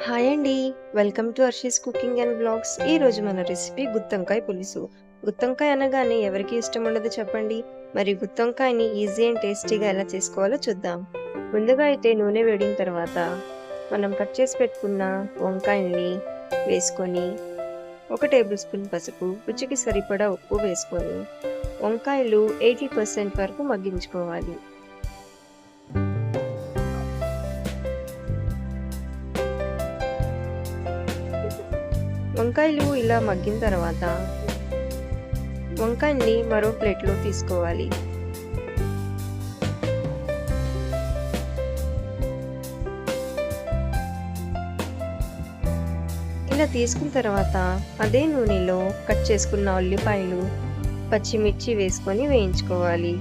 Hi అండి. Welcome to Harshi's cooking and blogs. ఈరోజు మన రెసిపీ గుత్తొంకాయ పులుసు. గుత్తొంకాయ అనగానే ఎవరికి ఇష్టం ఉండదు చెప్పండి. మరి గుత్తొంకాయని ఈజీ అండ్ టేస్టీగా ఎలా చేసుకోవాలో చూద్దాం. ముందుగా అయితే నూనె వేడిన తర్వాత మనం కట్ చేసి పెట్టుకున్న వంకాయల్ని వేసుకొని 1 టేబుల్ స్పూన్ పసుపు, రుచికి సరిపడా ఉప్పు వేసుకొని వంకాయలు 80% వరకు మగ్గించుకోవాలి. వంకాయలు ఇలా మగ్గిన తర్వాత వంకాయల్ని మరో ప్లేట్లో తీసుకోవాలి. ఇలా తీసుకున్న తర్వాత అదే నూనెలో కట్ చేసుకున్న ఉల్లిపాయలు, పచ్చిమిర్చి వేసుకొని వేయించుకోవాలి.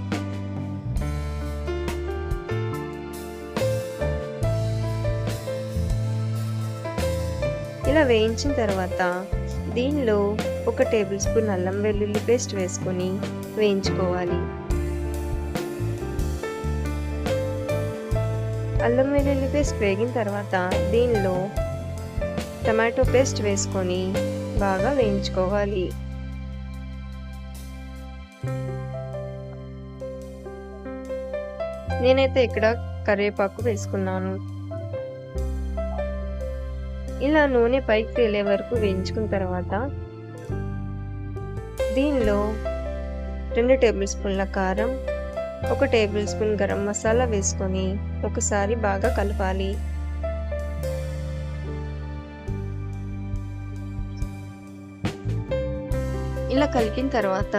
ఇలా వేయించిన తర్వాత దీనిలో 1 టేబుల్ స్పూన్ అల్లం వెల్లుల్లి పేస్ట్ వేసుకొని వేయించుకోవాలి. అల్లం వెల్లుల్లి పేస్ట్ వేగిన తర్వాత దీనిలో టమాటో పేస్ట్ వేసుకొని బాగా వేయించుకోవాలి. నేనైతే ఇక్కడ కరివేపాకు వేసుకున్నాను. ఇలా నూనె పైకి తేలే వరకు వేయించుకున్న తర్వాత దీనిలో 2 టేబుల్ స్పూన్ల కారం, 1 టేబుల్ స్పూన్ గరం మసాలా వేసుకొని ఒకసారి బాగా కలపాలి. ఇలా కలిపిన తర్వాత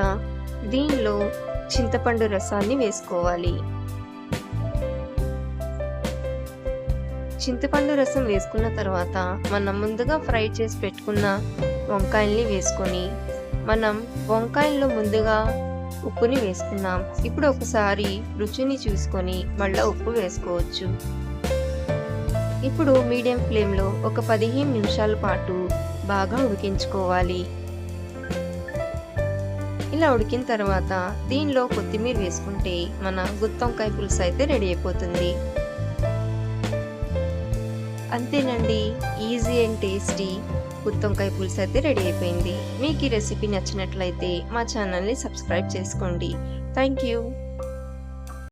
దీనిలో చింతపండు రసాన్ని వేసుకోవాలి. చింతపండు రసం వేసుకున్న తర్వాత మనం ముందుగా ఫ్రై చేసి పెట్టుకున్న వంకాయల్ని వేసుకొని మనం వంకాయల్లో ముందుగా ఉప్పుని వేసుకున్నాం. ఇప్పుడు ఒకసారి రుచిని చూసుకొని మళ్ళీ ఉప్పు వేసుకోవచ్చు. ఇప్పుడు మీడియం ఫ్లేమ్లో ఒక 15 నిమిషాల పాటు బాగా ఉడికించుకోవాలి. ఇలా ఉడికిన తర్వాత దీనిలో కొత్తిమీర వేసుకుంటే మన గుత్తొంకాయ పులుసు అయితే రెడీ అయిపోతుంది. అంతేనండి, ఈజీ అండ్ టేస్టీ గుత్తొంకాయ పులుసు అయితే రెడీ అయిపోయింది. మీకు ఈ రెసిపీ నచ్చినట్లయితే మా ఛానల్ని సబ్స్క్రైబ్ చేసుకోండి. Thank you.